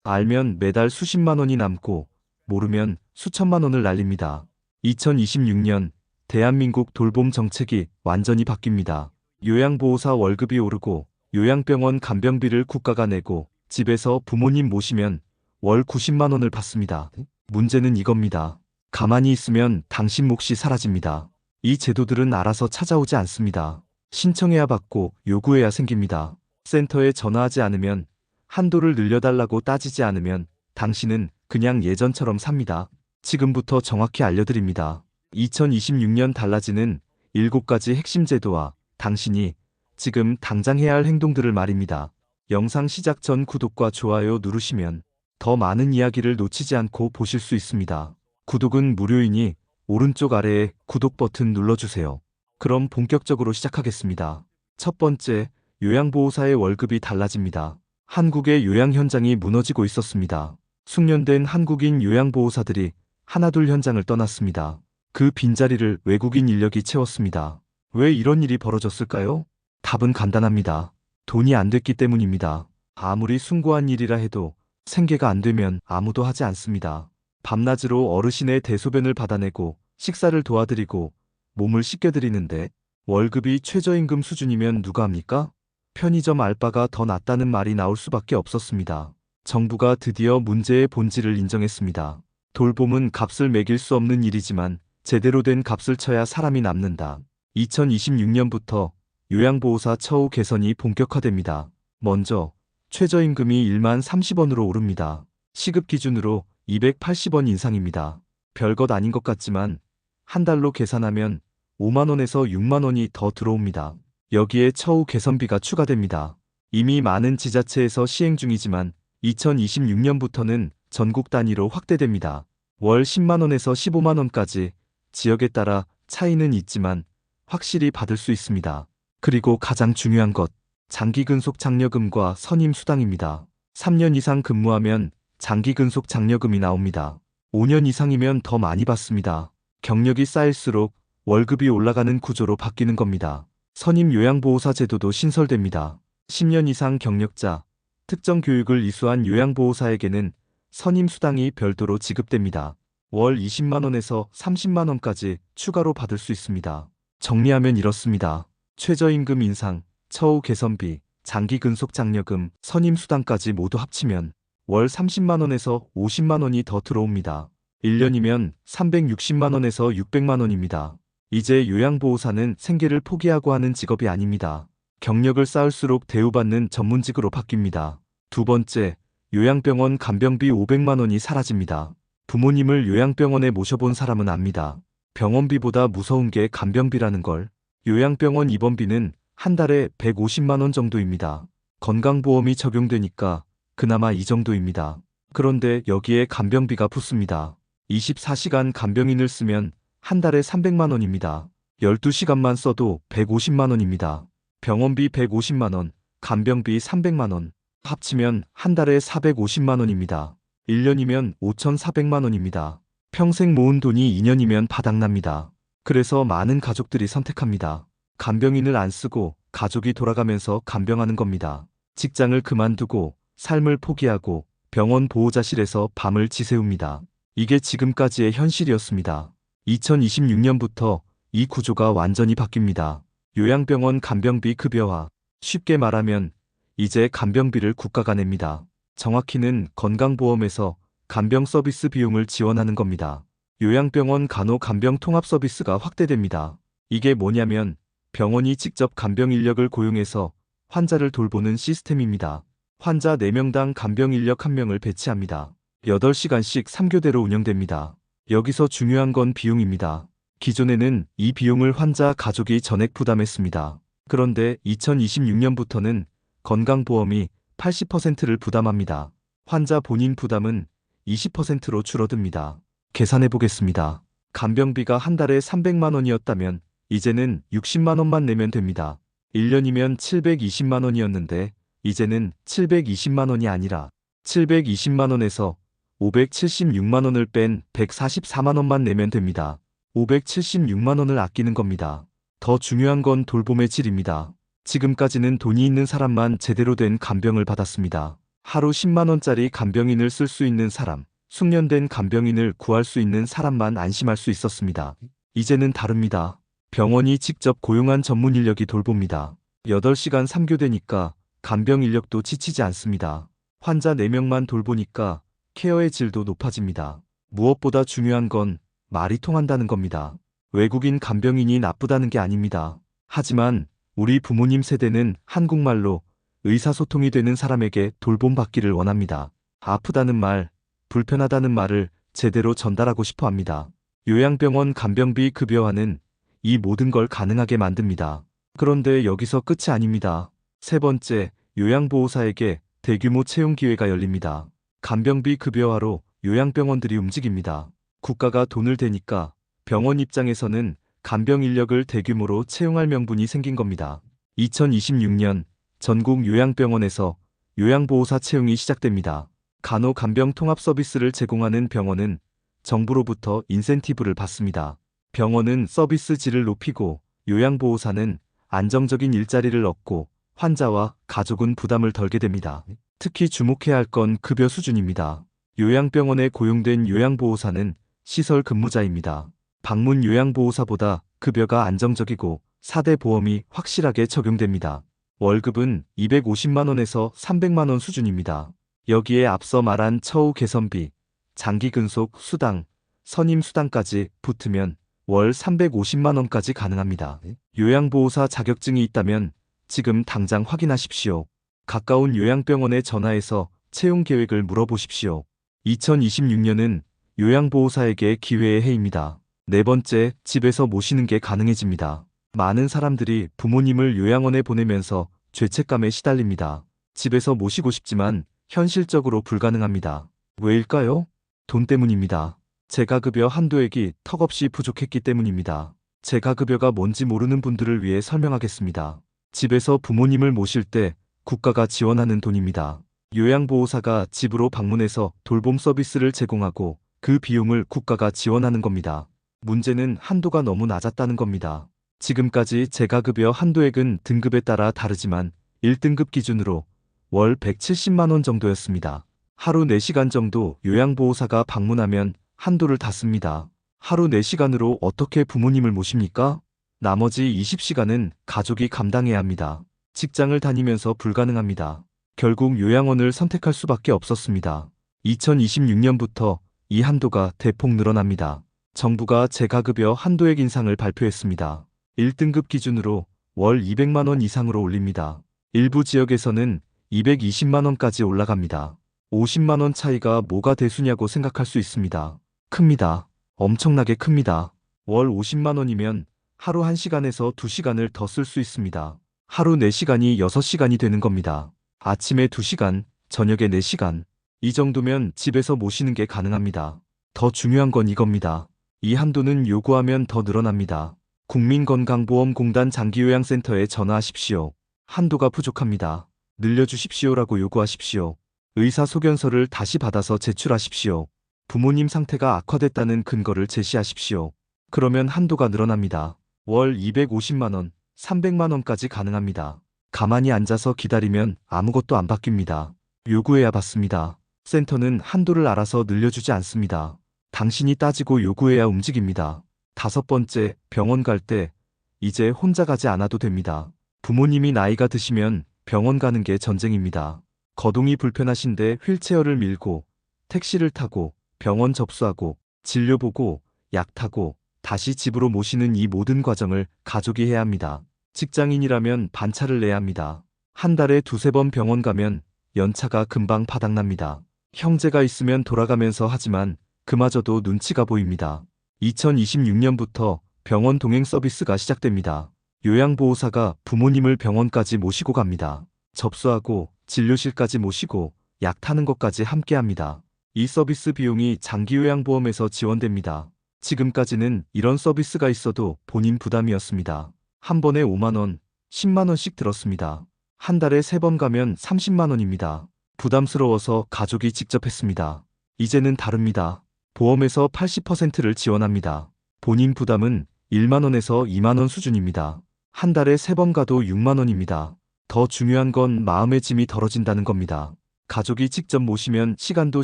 알면 매달 수십만 원이 남고 모르면 수천만 원을 날립니다. 2026년 대한민국 돌봄 정책이 완전히 바뀝니다. 요양보호사 월급이 오르고 요양병원 간병비를 국가가 내고 집에서 부모님 모시면 월 90만 원을 받습니다. 문제는 이겁니다. 가만히 있으면 당신 몫이 사라집니다. 이 제도들은 알아서 찾아오지 않습니다. 신청해야 받고 요구해야 생깁니다. 센터에 전화하지 않으면 한도를 늘려달라고 따지지 않으면 당신은 그냥 예전처럼 삽니다. 지금부터 정확히 알려드립니다. 2026년 달라지는 7가지 핵심 제도와 당신이 지금 당장 해야 할 행동들을 말입니다. 영상 시작 전 구독과 좋아요 누르시면 더 많은 이야기를 놓치지 않고 보실 수 있습니다. 구독은 무료이니 오른쪽 아래에 구독 버튼 눌러주세요. 그럼 본격적으로 시작하겠습니다. 첫 번째, 요양보호사의 월급이 달라집니다. 한국의 요양 현장이 무너지고 있었습니다. 숙련된 한국인 요양보호사들이 하나둘 현장을 떠났습니다. 그 빈자리를 외국인 인력이 채웠습니다. 왜 이런 일이 벌어졌을까요? 답은 간단합니다. 돈이 안 됐기 때문입니다. 아무리 숭고한 일이라 해도 생계가 안 되면 아무도 하지 않습니다. 밤낮으로 어르신의 대소변을 받아내고 식사를 도와드리고 몸을 씻겨드리는데 월급이 최저임금 수준이면 누가 합니까? 편의점 알바가 더 낫다는 말이 나올 수밖에 없었습니다. 정부가 드디어 문제의 본질을 인정했습니다. 돌봄은 값을 매길 수 없는 일이지만 제대로 된 값을 쳐야 사람이 남는다. 2026년부터 요양보호사 처우 개선이 본격화됩니다. 먼저 최저임금이 1만 30원으로 오릅니다. 시급 기준으로 280원 인상입니다. 별것 아닌 것 같지만 한 달로 계산하면 5만 원에서 6만 원이 더 들어옵니다. 여기에 처우 개선비가 추가됩니다. 이미 많은 지자체에서 시행 중이지만 2026년부터는 전국 단위로 확대됩니다. 월 10만 원에서 15만 원까지 지역에 따라 차이는 있지만 확실히 받을 수 있습니다. 그리고 가장 중요한 것, 장기근속 장려금과 선임수당입니다. 3년 이상 근무하면 장기근속 장려금이 나옵니다. 5년 이상이면 더 많이 받습니다. 경력이 쌓일수록 월급이 올라가는 구조로 바뀌는 겁니다. 선임 요양보호사 제도도 신설됩니다. 10년 이상 경력자, 특정 교육을 이수한 요양보호사에게는 선임수당이 별도로 지급됩니다. 월 20만 원에서 30만 원까지 추가로 받을 수 있습니다. 정리하면 이렇습니다. 최저임금 인상, 처우 개선비, 장기근속 장려금, 선임수당까지 모두 합치면 월 30만 원에서 50만 원이 더 들어옵니다. 1년이면 360만 원에서 600만 원입니다. 이제 요양보호사는 생계를 포기하고 하는 직업이 아닙니다. 경력을 쌓을수록 대우받는 전문직으로 바뀝니다. 두 번째, 요양병원 간병비 500만 원이 사라집니다. 부모님을 요양병원에 모셔본 사람은 압니다. 병원비보다 무서운 게 간병비라는 걸. 요양병원 입원비는 한 달에 150만 원 정도입니다. 건강보험이 적용되니까 그나마 이 정도입니다. 그런데 여기에 간병비가 붙습니다. 24시간 간병인을 쓰면 한 달에 300만 원입니다. 12시간만 써도 150만 원입니다. 병원비 150만 원, 간병비 300만 원, 합치면 한 달에 450만 원입니다. 1년이면 5,400만 원입니다. 평생 모은 돈이 2년이면 바닥납니다. 그래서 많은 가족들이 선택합니다. 간병인을 안 쓰고 가족이 돌아가면서 간병하는 겁니다. 직장을 그만두고 삶을 포기하고 병원 보호자실에서 밤을 지새웁니다. 이게 지금까지의 현실이었습니다. 2026년부터 이 구조가 완전히 바뀝니다. 요양병원 간병비 급여화. 쉽게 말하면 이제 간병비를 국가가 냅니다. 정확히는 건강보험에서 간병 서비스 비용을 지원하는 겁니다. 요양병원 간호-간병 통합 서비스가 확대됩니다. 이게 뭐냐면 병원이 직접 간병 인력을 고용해서 환자를 돌보는 시스템입니다. 환자 4명당 간병 인력 1명을 배치합니다. 8시간씩 3교대로 운영됩니다. 여기서 중요한 건 비용입니다. 기존에는 이 비용을 환자 가족이 전액 부담했습니다. 그런데 2026년부터는 건강보험이 80%를 부담합니다. 환자 본인 부담은 20%로 줄어듭니다. 계산해 보겠습니다. 간병비가 한 달에 300만 원이었다면 이제는 60만 원만 내면 됩니다. 1년이면 720만 원이었는데 이제는 720만 원이 아니라 720만 원에서 576만 원을 뺀 144만 원만 내면 됩니다. 576만 원을 아끼는 겁니다. 더 중요한 건 돌봄의 질입니다. 지금까지는 돈이 있는 사람만 제대로 된 간병을 받았습니다. 하루 10만 원짜리 간병인을 쓸 수 있는 사람, 숙련된 간병인을 구할 수 있는 사람만 안심할 수 있었습니다. 이제는 다릅니다. 병원이 직접 고용한 전문 인력이 돌봅니다. 8시간 3교대니까 간병 인력도 지치지 않습니다. 환자 4명만 돌보니까 케어의 질도 높아집니다. 무엇보다 중요한 건 말이 통한다는 겁니다. 외국인 간병인이 나쁘다는 게 아닙니다. 하지만 우리 부모님 세대는 한국말로 의사소통이 되는 사람에게 돌봄받기를 원합니다. 아프다는 말, 불편하다는 말을 제대로 전달하고 싶어 합니다. 요양병원 간병비 급여화는 이 모든 걸 가능하게 만듭니다. 그런데 여기서 끝이 아닙니다. 세 번째, 요양보호사에게 대규모 채용 기회가 열립니다. 간병비 급여화로 요양병원들이 움직입니다. 국가가 돈을 대니까 병원 입장에서는 간병 인력을 대규모로 채용할 명분이 생긴 겁니다. 2026년 전국 요양병원에서 요양보호사 채용이 시작됩니다. 간호-간병 통합 서비스를 제공하는 병원은 정부로부터 인센티브를 받습니다. 병원은 서비스 질을 높이고 요양보호사는 안정적인 일자리를 얻고 환자와 가족은 부담을 덜게 됩니다. 특히 주목해야 할 건 급여 수준입니다. 요양병원에 고용된 요양보호사는 시설 근무자입니다. 방문 요양보호사보다 급여가 안정적이고 4대 보험이 확실하게 적용됩니다. 월급은 250만 원에서 300만 원 수준입니다. 여기에 앞서 말한 처우 개선비, 장기 근속 수당, 선임 수당까지 붙으면 월 350만 원까지 가능합니다. 요양보호사 자격증이 있다면 지금 당장 확인하십시오. 가까운 요양병원에 전화해서 채용 계획을 물어보십시오. 2026년은 요양보호사에게 기회의 해입니다. 네 번째, 집에서 모시는 게 가능해집니다. 많은 사람들이 부모님을 요양원에 보내면서 죄책감에 시달립니다. 집에서 모시고 싶지만 현실적으로 불가능합니다. 왜일까요? 돈 때문입니다. 재가급여 한도액이 턱없이 부족했기 때문입니다. 재가급여가 뭔지 모르는 분들을 위해 설명하겠습니다. 집에서 부모님을 모실 때 국가가 지원하는 돈입니다. 요양보호사가 집으로 방문해서 돌봄 서비스를 제공하고 그 비용을 국가가 지원하는 겁니다. 문제는 한도가 너무 낮았다는 겁니다. 지금까지 재가급여 한도액은 등급에 따라 다르지만 1등급 기준으로 월 170만 원 정도였습니다. 하루 4시간 정도 요양보호사가 방문하면 한도를 닫습니다. 하루 4시간으로 어떻게 부모님을 모십니까? 나머지 20시간은 가족이 감당해야 합니다. 직장을 다니면서 불가능합니다. 결국 요양원을 선택할 수밖에 없었습니다. 2026년부터 이 한도가 대폭 늘어납니다. 정부가 재가급여 한도액 인상을 발표했습니다. 1등급 기준으로 월 200만 원 이상으로 올립니다. 일부 지역에서는 220만 원까지 올라갑니다. 50만 원 차이가 뭐가 대수냐고 생각할 수 있습니다. 큽니다. 엄청나게 큽니다. 월 50만 원이면 하루 1시간에서 2시간을 더 쓸 수 있습니다. 하루 4시간이 6시간이 되는 겁니다. 아침에 2시간, 저녁에 4시간. 이 정도면 집에서 모시는 게 가능합니다. 더 중요한 건 이겁니다. 이 한도는 요구하면 더 늘어납니다. 국민건강보험공단 장기요양센터에 전화하십시오. 한도가 부족합니다. 늘려주십시오라고 요구하십시오. 의사소견서를 다시 받아서 제출하십시오. 부모님 상태가 악화됐다는 근거를 제시하십시오. 그러면 한도가 늘어납니다. 월 250만 원, 300만 원까지 가능합니다. 가만히 앉아서 기다리면 아무것도 안 바뀝니다. 요구해야 받습니다. 센터는 한도를 알아서 늘려주지 않습니다. 당신이 따지고 요구해야 움직입니다. 5번째, 병원 갈 때 이제 혼자 가지 않아도 됩니다. 부모님이 나이가 드시면 병원 가는 게 전쟁입니다. 거동이 불편하신데 휠체어를 밀고 택시를 타고 병원 접수하고 진료 보고 약 타고 다시 집으로 모시는 이 모든 과정을 가족이 해야 합니다. 직장인이라면 반차를 내야 합니다. 한 달에 2~3번 병원 가면 연차가 금방 바닥납니다. 형제가 있으면 돌아가면서 하지만 그마저도 눈치가 보입니다. 2026년부터 병원 동행 서비스가 시작됩니다. 요양보호사가 부모님을 병원까지 모시고 갑니다. 접수하고 진료실까지 모시고 약 타는 것까지 함께 합니다. 이 서비스 비용이 장기요양보험에서 지원됩니다. 지금까지는 이런 서비스가 있어도 본인 부담이었습니다. 한 번에 5만 원, 10만 원씩 들었습니다. 한 달에 3번 가면 30만 원입니다. 부담스러워서 가족이 직접 했습니다. 이제는 다릅니다. 보험에서 80%를 지원합니다. 본인 부담은 1만 원에서 2만 원 수준입니다. 한 달에 3번 가도 6만 원입니다. 더 중요한 건 마음의 짐이 덜어진다는 겁니다. 가족이 직접 모시면 시간도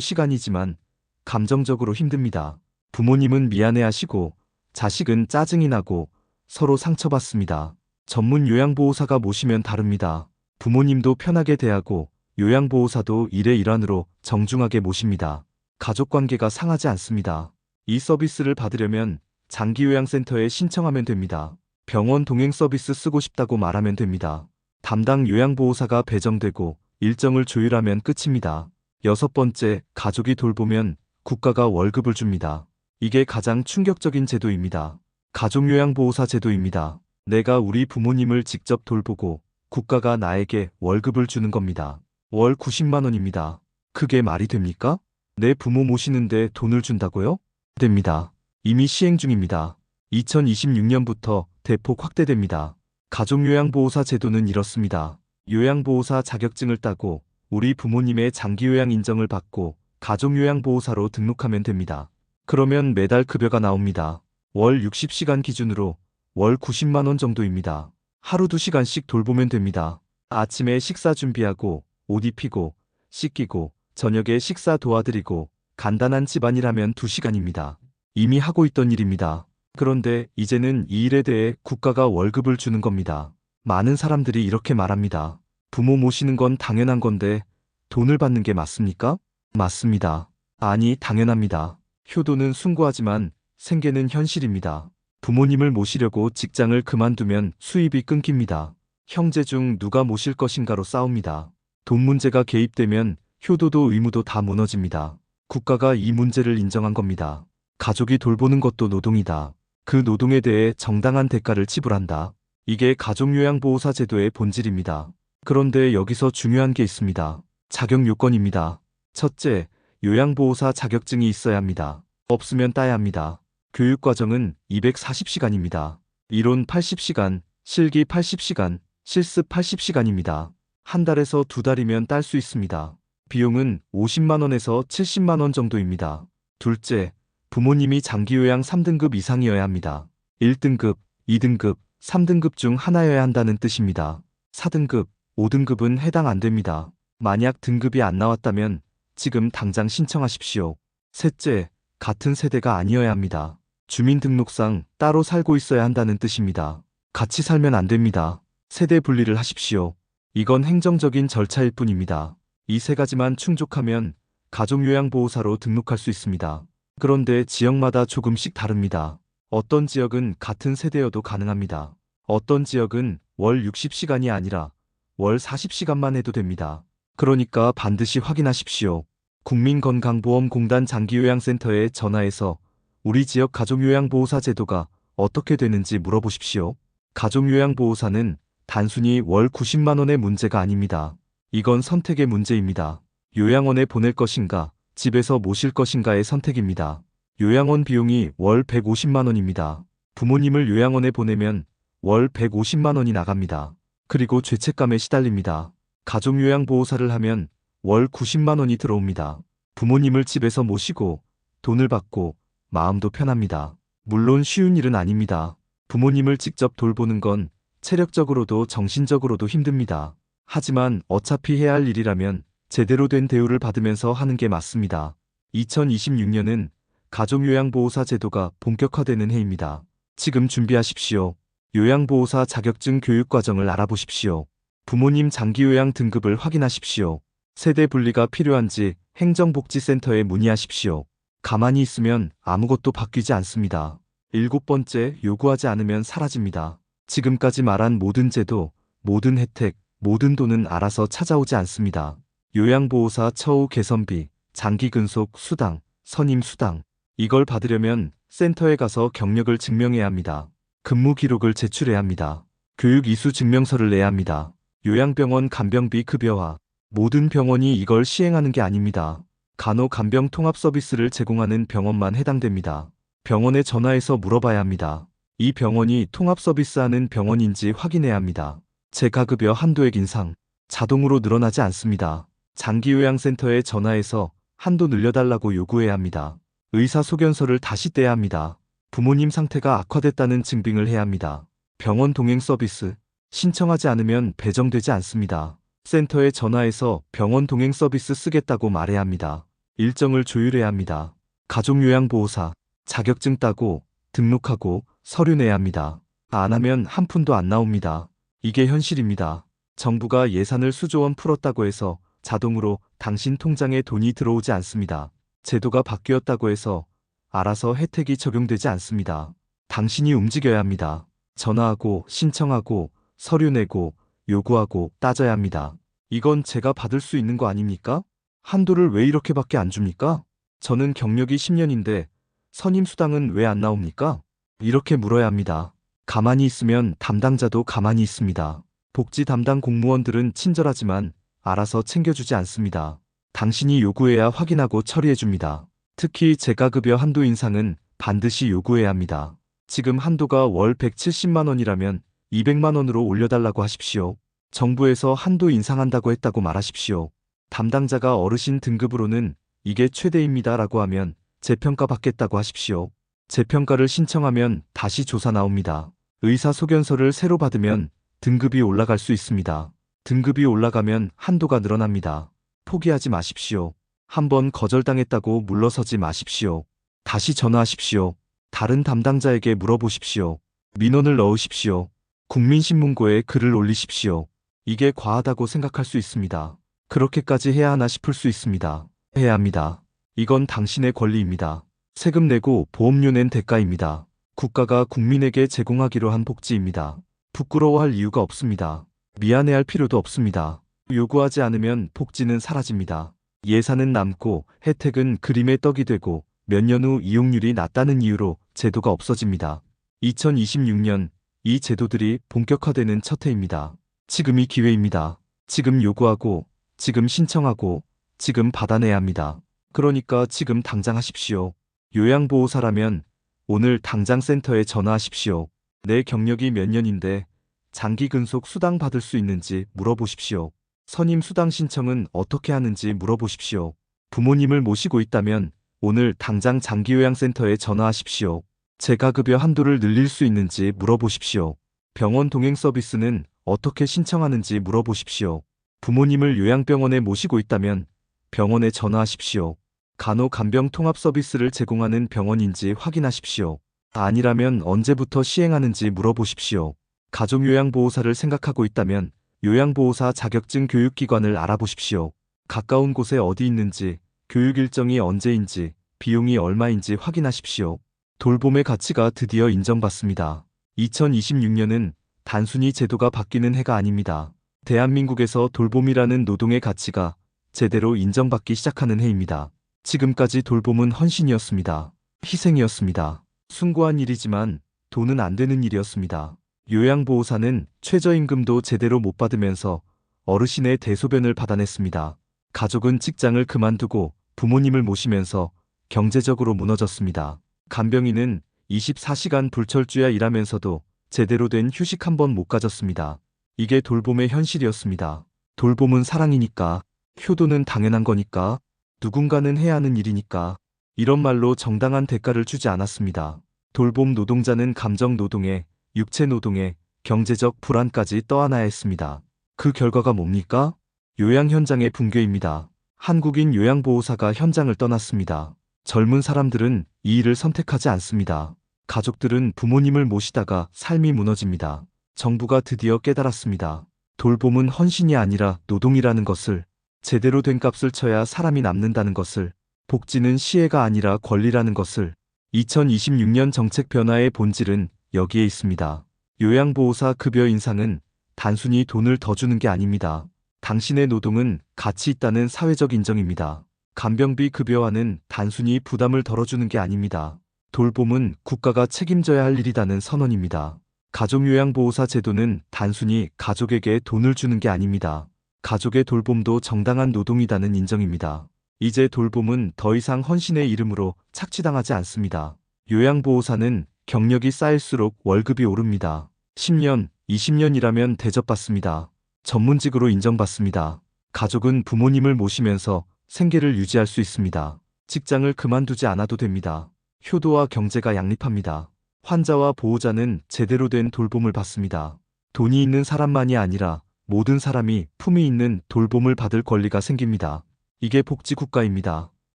시간이지만 감정적으로 힘듭니다. 부모님은 미안해하시고 자식은 짜증이 나고 서로 상처받습니다. 전문 요양보호사가 모시면 다릅니다. 부모님도 편하게 대하고 요양보호사도 일의 일환으로 정중하게 모십니다. 가족관계가 상하지 않습니다. 이 서비스를 받으려면 장기요양센터에 신청하면 됩니다. 병원 동행 서비스 쓰고 싶다고 말하면 됩니다. 담당 요양보호사가 배정되고 일정을 조율하면 끝입니다. 6번째, 가족이 돌보면 국가가 월급을 줍니다. 이게 가장 충격적인 제도입니다. 가족요양보호사 제도입니다. 내가 우리 부모님을 직접 돌보고 국가가 나에게 월급을 주는 겁니다. 월 90만 원입니다. 그게 말이 됩니까? 내 부모 모시는데 돈을 준다고요? 됩니다. 이미 시행 중입니다. 2026년부터 대폭 확대됩니다. 가족요양보호사 제도는 이렇습니다. 요양보호사 자격증을 따고 우리 부모님의 장기요양 인정을 받고 가족요양보호사로 등록하면 됩니다. 그러면 매달 급여가 나옵니다. 월 60시간 기준으로 월 90만 원 정도입니다. 하루 2시간씩 돌보면 됩니다. 아침에 식사 준비하고 옷 입히고 씻기고 저녁에 식사 도와드리고 간단한 집안일 하면 2시간입니다. 이미 하고 있던 일입니다. 그런데 이제는 이 일에 대해 국가가 월급을 주는 겁니다. 많은 사람들이 이렇게 말합니다. 부모 모시는 건 당연한 건데 돈을 받는 게 맞습니까? 맞습니다. 아니, 당연합니다. 효도는 숭고하지만 생계는 현실입니다. 부모님을 모시려고 직장을 그만두면 수입이 끊깁니다. 형제 중 누가 모실 것인가로 싸웁니다. 돈 문제가 개입되면 효도도 의무도 다 무너집니다. 국가가 이 문제를 인정한 겁니다. 가족이 돌보는 것도 노동이다. 그 노동에 대해 정당한 대가를 지불한다. 이게 가족요양보호사 제도의 본질입니다. 그런데 여기서 중요한 게 있습니다. 자격 요건입니다. 첫째, 요양보호사 자격증이 있어야 합니다. 없으면 따야 합니다. 교육과정은 240시간입니다. 이론 80시간, 실기 80시간, 실습 80시간입니다. 한 달에서 2달이면 딸 수 있습니다. 비용은 50만 원에서 70만 원 정도입니다. 둘째, 부모님이 장기요양 3등급 이상이어야 합니다. 1등급, 2등급, 3등급 중 하나여야 한다는 뜻입니다. 4등급, 5등급은 해당 안 됩니다. 만약 등급이 안 나왔다면 지금 당장 신청하십시오. 셋째, 같은 세대가 아니어야 합니다. 주민등록상 따로 살고 있어야 한다는 뜻입니다. 같이 살면 안 됩니다. 세대 분리를 하십시오. 이건 행정적인 절차일 뿐입니다. 이 3가지만 충족하면 가족요양보호사로 등록할 수 있습니다. 그런데 지역마다 조금씩 다릅니다. 어떤 지역은 같은 세대여도 가능합니다. 어떤 지역은 월 60시간이 아니라 월 40시간만 해도 됩니다. 그러니까 반드시 확인하십시오. 국민건강보험공단 장기요양센터에 전화해서 우리 지역 가족요양보호사 제도가 어떻게 되는지 물어보십시오. 가족요양보호사는 단순히 월 90만 원의 문제가 아닙니다. 이건 선택의 문제입니다. 요양원에 보낼 것인가, 집에서 모실 것인가의 선택입니다. 요양원 비용이 월 150만 원입니다. 부모님을 요양원에 보내면 월 150만 원이 나갑니다. 그리고 죄책감에 시달립니다. 가족요양보호사를 하면 월 90만 원이 들어옵니다. 부모님을 집에서 모시고 돈을 받고 마음도 편합니다. 물론 쉬운 일은 아닙니다. 부모님을 직접 돌보는 건 체력적으로도 정신적으로도 힘듭니다. 하지만 어차피 해야 할 일이라면 제대로 된 대우를 받으면서 하는 게 맞습니다. 2026년은 가족요양보호사 제도가 본격화되는 해입니다. 지금 준비하십시오. 요양보호사 자격증 교육과정을 알아보십시오. 부모님 장기요양 등급을 확인하십시오. 세대 분리가 필요한지 행정복지센터에 문의하십시오. 가만히 있으면 아무것도 바뀌지 않습니다. 7번째, 요구하지 않으면 사라집니다. 지금까지 말한 모든 제도, 모든 혜택, 모든 돈은 알아서 찾아오지 않습니다. 요양보호사 처우 개선비, 장기근속 수당, 선임 수당. 이걸 받으려면 센터에 가서 경력을 증명해야 합니다. 근무 기록을 제출해야 합니다. 교육 이수 증명서를 내야 합니다. 요양병원 간병비 급여화. 모든 병원이 이걸 시행하는 게 아닙니다. 간호-간병 통합 서비스를 제공하는 병원만 해당됩니다. 병원에 전화해서 물어봐야 합니다. 이 병원이 통합 서비스하는 병원인지 확인해야 합니다. 재가급여 한도액 인상. 자동으로 늘어나지 않습니다. 장기요양센터에 전화해서 한도 늘려달라고 요구해야 합니다. 의사소견서를 다시 떼야 합니다. 부모님 상태가 악화됐다는 증빙을 해야 합니다. 병원 동행 서비스. 신청하지 않으면 배정되지 않습니다. 센터에 전화해서 병원 동행 서비스 쓰겠다고 말해야 합니다. 일정을 조율해야 합니다. 가족요양보호사, 자격증 따고, 등록하고, 서류 내야 합니다. 안 하면 한 푼도 안 나옵니다. 이게 현실입니다. 정부가 예산을 수조 원 풀었다고 해서 자동으로 당신 통장에 돈이 들어오지 않습니다. 제도가 바뀌었다고 해서 알아서 혜택이 적용되지 않습니다. 당신이 움직여야 합니다. 전화하고, 신청하고, 서류 내고, 요구하고, 따져야 합니다. 이건 제가 받을 수 있는 거 아닙니까? 한도를 왜 이렇게밖에 안 줍니까? 저는 경력이 10년인데 선임 수당은 왜 안 나옵니까? 이렇게 물어야 합니다. 가만히 있으면 담당자도 가만히 있습니다. 복지 담당 공무원들은 친절하지만 알아서 챙겨주지 않습니다. 당신이 요구해야 확인하고 처리해줍니다. 특히 재가급여 한도 인상은 반드시 요구해야 합니다. 지금 한도가 월 170만 원이라면 200만 원으로 올려달라고 하십시오. 정부에서 한도 인상한다고 했다고 말하십시오. 담당자가 어르신 등급으로는 이게 최대입니다라고 하면 재평가 받겠다고 하십시오. 재평가를 신청하면 다시 조사 나옵니다. 의사소견서를 새로 받으면 등급이 올라갈 수 있습니다. 등급이 올라가면 한도가 늘어납니다. 포기하지 마십시오. 한번 거절당했다고 물러서지 마십시오. 다시 전화하십시오. 다른 담당자에게 물어보십시오. 민원을 넣으십시오. 국민신문고에 글을 올리십시오. 이게 과하다고 생각할 수 있습니다. 그렇게까지 해야 하나 싶을 수 있습니다. 해야 합니다. 이건 당신의 권리입니다. 세금 내고 보험료 낸 대가입니다. 국가가 국민에게 제공하기로 한 복지입니다. 부끄러워할 이유가 없습니다. 미안해할 필요도 없습니다. 요구하지 않으면 복지는 사라집니다. 예산은 남고 혜택은 그림의 떡이 되고 몇 년 후 이용률이 낮다는 이유로 제도가 없어집니다. 2026년 이 제도들이 본격화되는 첫 해입니다. 지금이 기회입니다. 지금 요구하고, 지금 신청하고, 지금 받아내야 합니다. 그러니까 지금 당장 하십시오. 요양보호사라면 오늘 당장 센터에 전화하십시오. 내 경력이 몇 년인데 장기 근속 수당 받을 수 있는지 물어보십시오. 선임 수당 신청은 어떻게 하는지 물어보십시오. 부모님을 모시고 있다면 오늘 당장 장기요양센터에 전화하십시오. 재가급여 한도를 늘릴 수 있는지 물어보십시오. 병원 동행 서비스는 어떻게 신청하는지 물어보십시오. 부모님을 요양병원에 모시고 있다면 병원에 전화하십시오. 간호간병 통합 서비스를 제공하는 병원인지 확인하십시오. 아니라면 언제부터 시행하는지 물어보십시오. 가족요양보호사를 생각하고 있다면 요양보호사 자격증 교육기관을 알아보십시오. 가까운 곳에 어디 있는지, 교육 일정이 언제인지, 비용이 얼마인지 확인하십시오. 돌봄의 가치가 드디어 인정받습니다. 2026년은 단순히 제도가 바뀌는 해가 아닙니다. 대한민국에서 돌봄이라는 노동의 가치가 제대로 인정받기 시작하는 해입니다. 지금까지 돌봄은 헌신이었습니다. 희생이었습니다. 숭고한 일이지만 돈은 안 되는 일이었습니다. 요양보호사는 최저임금도 제대로 못 받으면서 어르신의 대소변을 받아냈습니다. 가족은 직장을 그만두고 부모님을 모시면서 경제적으로 무너졌습니다. 간병인은 24시간 불철주야 일하면서도 제대로 된 휴식 한 번 못 가졌습니다. 이게 돌봄의 현실이었습니다. 돌봄은 사랑이니까, 효도는 당연한 거니까, 누군가는 해야 하는 일이니까, 이런 말로 정당한 대가를 주지 않았습니다. 돌봄 노동자는 감정 노동에, 육체 노동에, 경제적 불안까지 떠안아야 했습니다. 그 결과가 뭡니까? 요양 현장의 붕괴입니다. 한국인 요양보호사가 현장을 떠났습니다. 젊은 사람들은 이 일을 선택하지 않습니다. 가족들은 부모님을 모시다가 삶이 무너집니다. 정부가 드디어 깨달았습니다. 돌봄은 헌신이 아니라 노동이라는 것을, 제대로 된 값을 쳐야 사람이 남는다는 것을, 복지는 시혜가 아니라 권리라는 것을. 2026년 정책 변화의 본질은 여기에 있습니다. 요양보호사 급여 인상은 단순히 돈을 더 주는 게 아닙니다. 당신의 노동은 가치 있다는 사회적 인정입니다. 간병비 급여화는 단순히 부담을 덜어주는 게 아닙니다. 돌봄은 국가가 책임져야 할 일이라는 선언입니다. 가족요양보호사 제도는 단순히 가족에게 돈을 주는 게 아닙니다. 가족의 돌봄도 정당한 노동이라는 인정입니다. 이제 돌봄은 더 이상 헌신의 이름으로 착취당하지 않습니다. 요양보호사는 경력이 쌓일수록 월급이 오릅니다. 10년, 20년이라면 대접받습니다. 전문직으로 인정받습니다. 가족은 부모님을 모시면서 생계를 유지할 수 있습니다. 직장을 그만두지 않아도 됩니다. 효도와 경제가 양립합니다. 환자와 보호자는 제대로 된 돌봄을 받습니다. 돈이 있는 사람만이 아니라 모든 사람이 품위 있는 돌봄을 받을 권리가 생깁니다. 이게 복지국가입니다.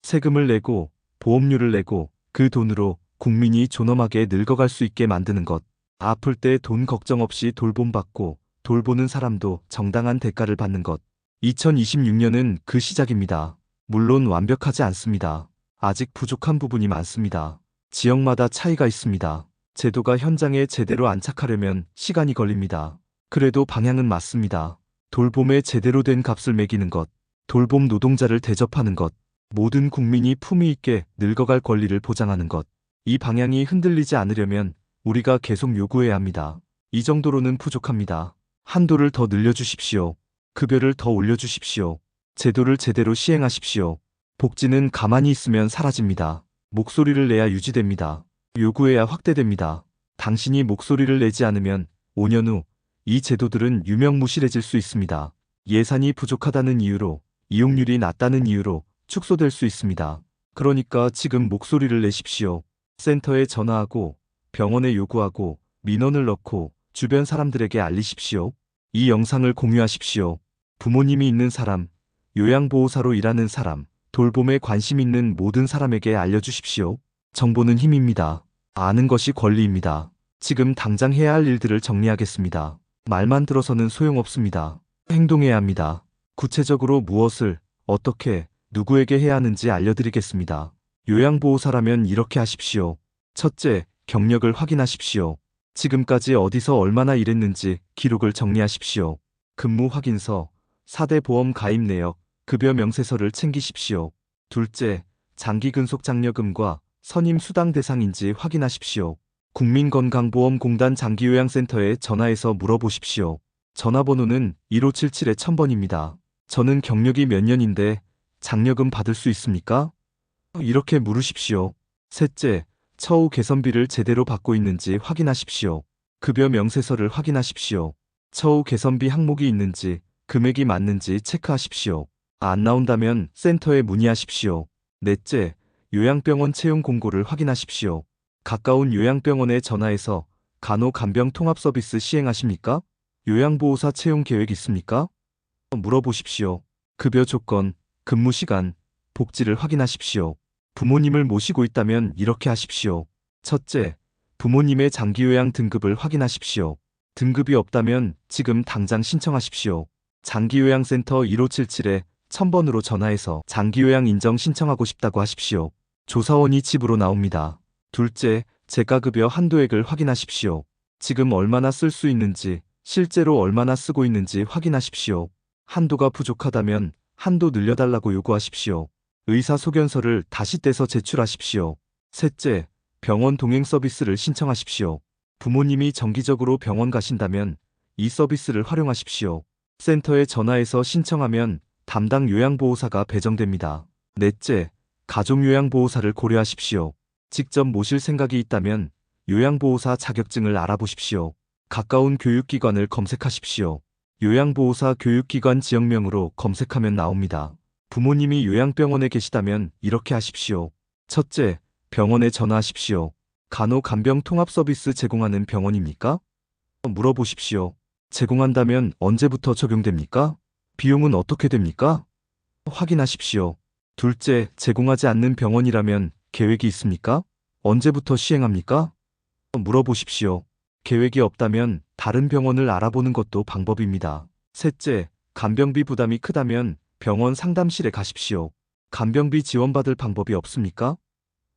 세금을 내고 보험료를 내고 그 돈으로 국민이 존엄하게 늙어갈 수 있게 만드는 것. 아플 때 돈 걱정 없이 돌봄받고 돌보는 사람도 정당한 대가를 받는 것. 2026년은 그 시작입니다. 물론 완벽하지 않습니다. 아직 부족한 부분이 많습니다. 지역마다 차이가 있습니다. 제도가 현장에 제대로 안착하려면 시간이 걸립니다. 그래도 방향은 맞습니다. 돌봄에 제대로 된 값을 매기는 것, 돌봄 노동자를 대접하는 것, 모든 국민이 품위 있게 늙어갈 권리를 보장하는 것. 이 방향이 흔들리지 않으려면 우리가 계속 요구해야 합니다. 이 정도로는 부족합니다. 한도를 더 늘려주십시오. 급여를 더 올려주십시오. 제도를 제대로 시행하십시오. 복지는 가만히 있으면 사라집니다. 목소리를 내야 유지됩니다. 요구해야 확대됩니다. 당신이 목소리를 내지 않으면 5년 후 이 제도들은 유명무실해질 수 있습니다. 예산이 부족하다는 이유로, 이용률이 낮다는 이유로 축소될 수 있습니다. 그러니까 지금 목소리를 내십시오. 센터에 전화하고, 병원에 요구하고, 민원을 넣고, 주변 사람들에게 알리십시오. 이 영상을 공유하십시오. 부모님이 있는 사람, 요양보호사로 일하는 사람, 돌봄에 관심 있는 모든 사람에게 알려주십시오. 정보는 힘입니다. 아는 것이 권리입니다. 지금 당장 해야 할 일들을 정리하겠습니다. 말만 들어서는 소용없습니다. 행동해야 합니다. 구체적으로 무엇을, 어떻게, 누구에게 해야 하는지 알려드리겠습니다. 요양보호사라면 이렇게 하십시오. 첫째, 경력을 확인하십시오. 지금까지 어디서 얼마나 일했는지 기록을 정리하십시오. 근무 확인서, 4대 보험 가입 내역, 급여 명세서를 챙기십시오. 둘째, 장기근속장려금과 선임 수당 대상인지 확인하십시오. 국민건강보험공단 장기요양센터에 전화해서 물어보십시오. 전화번호는 1577-1000번입니다. 저는 경력이 몇 년인데 장려금 받을 수 있습니까? 이렇게 물으십시오. 셋째, 처우 개선비를 제대로 받고 있는지 확인하십시오. 급여 명세서를 확인하십시오. 처우 개선비 항목이 있는지, 금액이 맞는지 체크하십시오. 안 나온다면 센터에 문의하십시오. 넷째, 요양병원 채용 공고를 확인하십시오. 가까운 요양병원에 전화해서 간호-간병 통합 서비스 시행하십니까? 요양보호사 채용 계획 있습니까? 물어보십시오. 급여 조건, 근무 시간, 복지를 확인하십시오. 부모님을 모시고 있다면 이렇게 하십시오. 첫째, 부모님의 장기요양 등급을 확인하십시오. 등급이 없다면 지금 당장 신청하십시오. 장기요양센터 1577-1000번으로 전화해서 장기요양 인정 신청하고 싶다고 하십시오. 조사원이 집으로 나옵니다. 둘째, 재가급여 한도액을 확인하십시오. 지금 얼마나 쓸 수 있는지, 실제로 얼마나 쓰고 있는지 확인하십시오. 한도가 부족하다면 한도 늘려달라고 요구하십시오. 의사소견서를 다시 떼서 제출하십시오. 셋째, 병원 동행 서비스를 신청하십시오. 부모님이 정기적으로 병원 가신다면 이 서비스를 활용하십시오. 센터에 전화해서 신청하면 담당 요양보호사가 배정됩니다. 넷째, 가족요양보호사를 고려하십시오. 직접 모실 생각이 있다면 요양보호사 자격증을 알아보십시오. 가까운 교육기관을 검색하십시오. 요양보호사 교육기관 지역명으로 검색하면 나옵니다. 부모님이 요양병원에 계시다면 이렇게 하십시오. 첫째, 병원에 전화하십시오. 간호-간병 통합 서비스 제공하는 병원입니까? 물어보십시오. 제공한다면 언제부터 적용됩니까? 비용은 어떻게 됩니까? 확인하십시오. 둘째, 제공하지 않는 병원이라면 계획이 있습니까? 언제부터 시행합니까? 물어보십시오. 계획이 없다면 다른 병원을 알아보는 것도 방법입니다. 셋째, 간병비 부담이 크다면 병원 상담실에 가십시오. 간병비 지원받을 방법이 없습니까?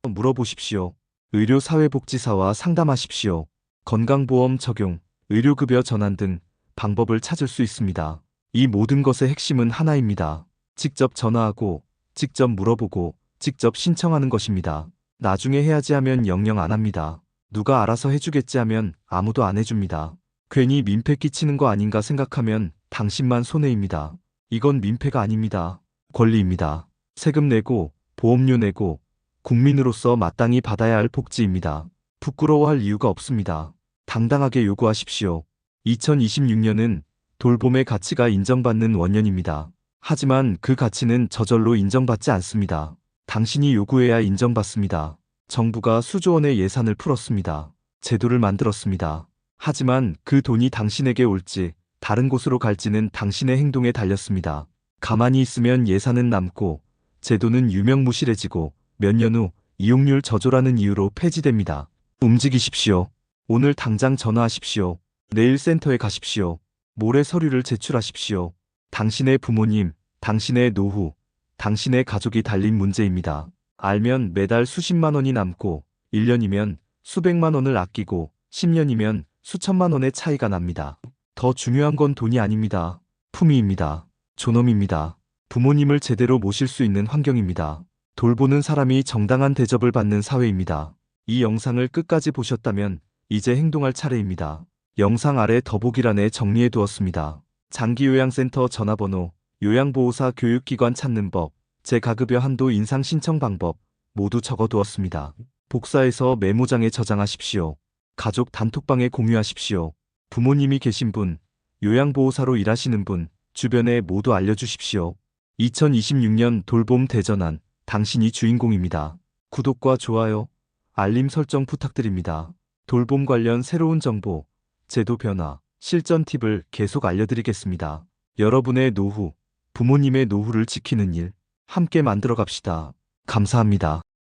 물어보십시오. 의료사회복지사와 상담하십시오. 건강보험 적용, 의료급여 전환 등 방법을 찾을 수 있습니다. 이 모든 것의 핵심은 하나입니다. 직접 전화하고, 직접 물어보고, 직접 신청하는 것입니다. 나중에 해야지 하면 영영 안 합니다. 누가 알아서 해주겠지 하면 아무도 안 해줍니다. 괜히 민폐 끼치는 거 아닌가 생각하면 당신만 손해입니다. 이건 민폐가 아닙니다. 권리입니다. 세금 내고, 보험료 내고, 국민으로서 마땅히 받아야 할 복지입니다. 부끄러워할 이유가 없습니다. 당당하게 요구하십시오. 2026년은 돌봄의 가치가 인정받는 원년입니다. 하지만 그 가치는 저절로 인정받지 않습니다. 당신이 요구해야 인정받습니다. 정부가 수조 원의 예산을 풀었습니다. 제도를 만들었습니다. 하지만 그 돈이 당신에게 올지, 다른 곳으로 갈지는 당신의 행동에 달렸습니다. 가만히 있으면 예산은 남고 제도는 유명무실해지고 몇 년 후 이용률 저조라는 이유로 폐지됩니다. 움직이십시오. 오늘 당장 전화하십시오. 내일 센터에 가십시오. 모레 서류를 제출하십시오. 당신의 부모님, 당신의 노후, 당신의 가족이 달린 문제입니다. 알면 매달 수십만 원이 남고 1년이면 수백만 원을 아끼고 10년이면 수천만 원의 차이가 납니다. 더 중요한 건 돈이 아닙니다. 품위입니다. 존엄입니다. 부모님을 제대로 모실 수 있는 환경입니다. 돌보는 사람이 정당한 대접을 받는 사회입니다. 이 영상을 끝까지 보셨다면 이제 행동할 차례입니다. 영상 아래 더보기란에 정리해 두었습니다. 장기요양센터 전화번호, 요양보호사 교육기관 찾는 법, 재가급여 한도 인상 신청 방법 모두 적어 두었습니다. 복사해서 메모장에 저장하십시오. 가족 단톡방에 공유하십시오. 부모님이 계신 분, 요양보호사로 일하시는 분, 주변에 모두 알려주십시오. 2026년 돌봄 대전환, 당신이 주인공입니다. 구독과 좋아요, 알림 설정 부탁드립니다. 돌봄 관련 새로운 정보, 제도 변화, 실전 팁을 계속 알려드리겠습니다. 여러분의 노후, 부모님의 노후를 지키는 일, 함께 만들어 갑시다. 감사합니다.